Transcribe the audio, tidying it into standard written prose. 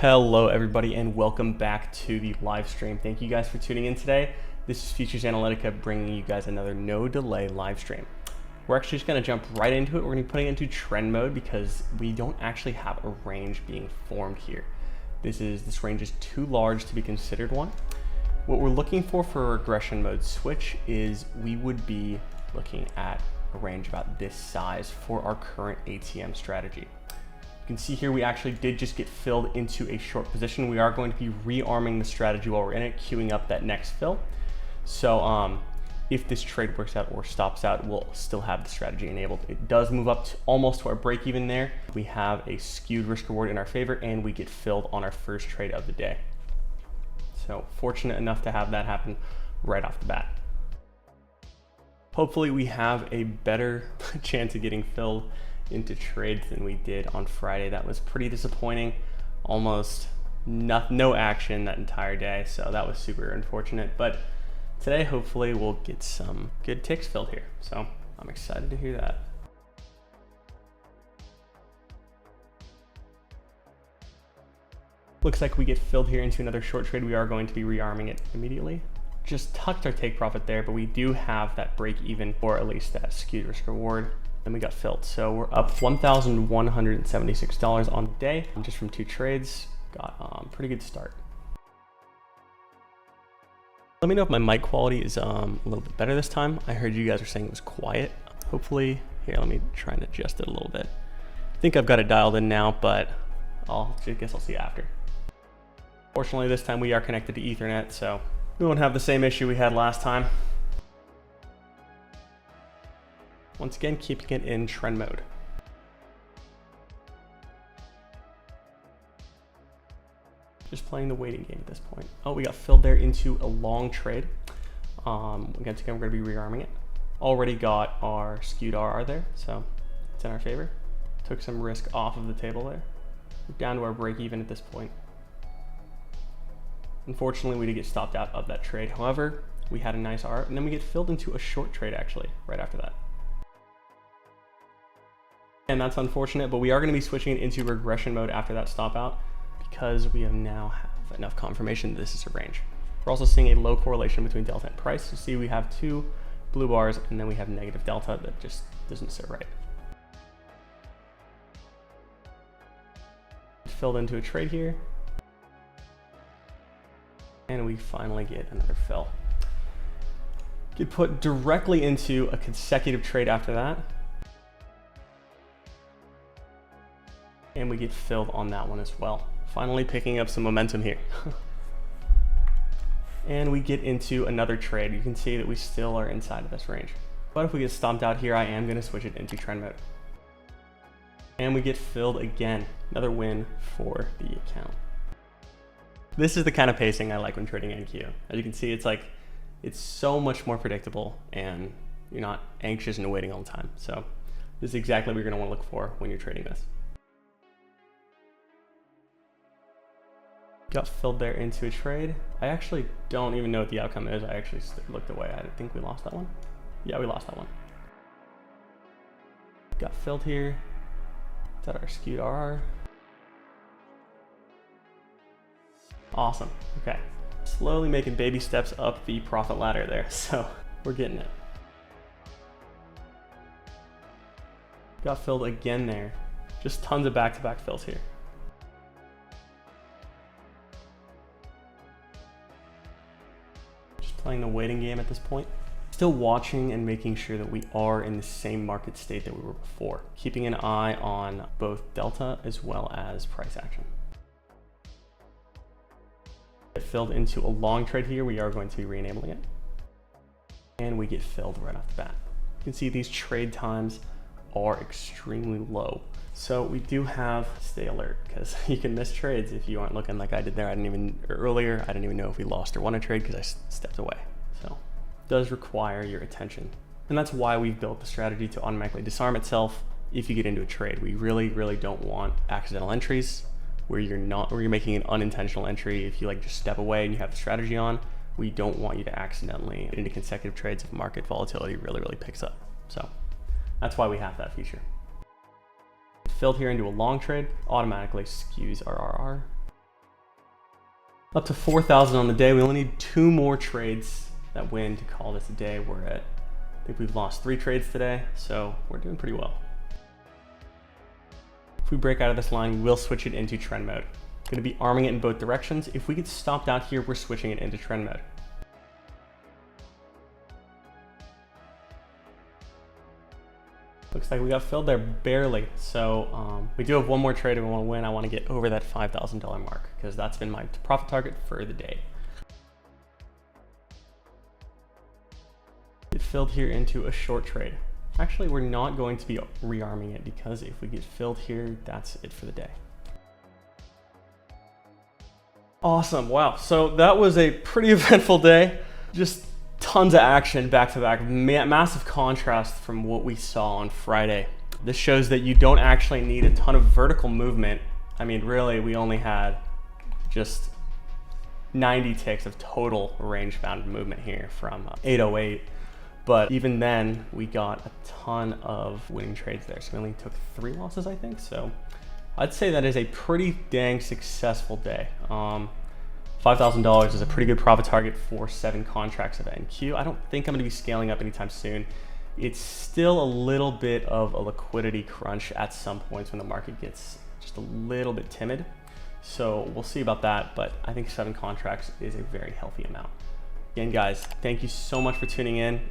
Hello everybody and welcome back to the live stream. Thank you guys for tuning in today. This is Futures Analytica bringing you guys another no delay live stream. We're actually just going to jump right into it. We're going to be putting it into trend mode because we don't actually have a range being formed here. This range is too large to be considered one. What we're looking for a regression mode switch is we would be looking at a range about this size for our current ATM strategy. You can see here we actually did just get filled into a short position. We are going to be rearming the strategy while we're in it, queuing up that next fill. So if this trade works out or stops out, we'll still have the strategy enabled. It does move up to almost to our break even there. We have a skewed risk reward in our favor and we get filled on our first trade of the day. So fortunate enough to have that happen right off the bat. Hopefully we have a better chance of getting filled into trades than we did on Friday. That was pretty disappointing. Almost no action that entire day, so that was super unfortunate. But today hopefully we'll get some good ticks filled here, so I'm excited to hear that. Looks like we get filled here into another short trade. We are going to be rearming it immediately. Just tucked our take profit there, but we do have that break even, or at least that skewed risk reward. Then we got filled. So we're up $1,176 on the day, just from 2 trades. Got pretty good start. Let me know if my mic quality is a little bit better this time. I heard you guys were saying it was quiet. Hopefully, here, let me try and adjust it a little bit. I think I've got it dialed in now, but I guess I'll see after. Fortunately, this time we are connected to Ethernet, so we won't have the same issue we had last time. Once again, keeping it in trend mode. Just playing the waiting game at this point. Oh, we got filled there into a long trade. Once again, we're going to be rearming it. Already got our skewed RR there, so it's in our favor. Took some risk off of the table there. We're down to our break even at this point. Unfortunately, we did get stopped out of that trade. However, we had a nice R, and then we get filled into a short trade actually, right after that. And that's unfortunate, but we are going to be switching it into regression mode after that stop out because we now have enough confirmation that this is a range. We're also seeing a low correlation between delta and price. You see we have 2 blue bars and then we have negative delta that just doesn't sit right. Filled into a trade here. And we finally get another fill. Get put directly into a consecutive trade after that. And we get filled on that one as well. Finally picking up some momentum here. And we get into another trade. You can see that we still are inside of this range. But if we get stomped out here, I am going to switch it into trend mode. And we get filled again. Another win for the account. This is the kind of pacing I like when trading NQ. As you can see, it's so much more predictable and you're not anxious and waiting all the time. So this is exactly what you're going to want to look for when you're trading this. Got filled there into a trade. I actually don't even know what the outcome is. I actually looked away. I think we lost that one. Yeah, we lost that one. Got filled here. Is that our skewed RR? Awesome. Okay. Slowly making baby steps up the profit ladder there. So we're getting it. Got filled again there. Just tons of back-to-back fills here. Playing the waiting game at this point. Still watching and making sure that we are in the same market state that we were before. Keeping an eye on both delta as well as price action. Get filled into a long trade here. We are going to be re-enabling it. And we get filled right off the bat. You can see these trade times are extremely low. So we do have to stay alert because you can miss trades if you aren't looking like I did there. Earlier, I didn't even know if we lost or won a trade because I stepped away. So it does require your attention. And that's why we've built the strategy to automatically disarm itself if you get into a trade. We really, really don't want accidental entries where you're making an unintentional entry. If you just step away and you have the strategy on, we don't want you to accidentally get into consecutive trades if market volatility really, really picks up. So that's why we have that feature. Filled here into a long trade, automatically skews our RR. Up to 4,000 on the day. We only need 2 more trades that win to call this a day. We're at, I think we've lost 3 trades today, so we're doing pretty well. If we break out of this line, we will switch it into trend mode. Going to be arming it in both directions. If we get stopped out here, we're switching it into trend mode. Looks like we got filled there barely. So we do have 1 more trade if we want to win. I want to get over that $5,000 mark because that's been my profit target for the day. Get filled here into a short trade. Actually, we're not going to be rearming it because if we get filled here, that's it for the day. Awesome, wow. So that was a pretty eventful day. Just tons of action back to back, massive contrast from what we saw on Friday. This shows that you don't actually need a ton of vertical movement. I mean, really, we only had just 90 ticks of total range bound movement here from 808. But even then, we got a ton of winning trades there. So we only took 3 losses, I think. So I'd say that is a pretty dang successful day. $5,000 is a pretty good profit target for 7 contracts of NQ. I don't think I'm going to be scaling up anytime soon. It's still a little bit of a liquidity crunch at some points when the market gets just a little bit timid. So we'll see about that, but I think 7 contracts is a very healthy amount. Again, guys, thank you so much for tuning in.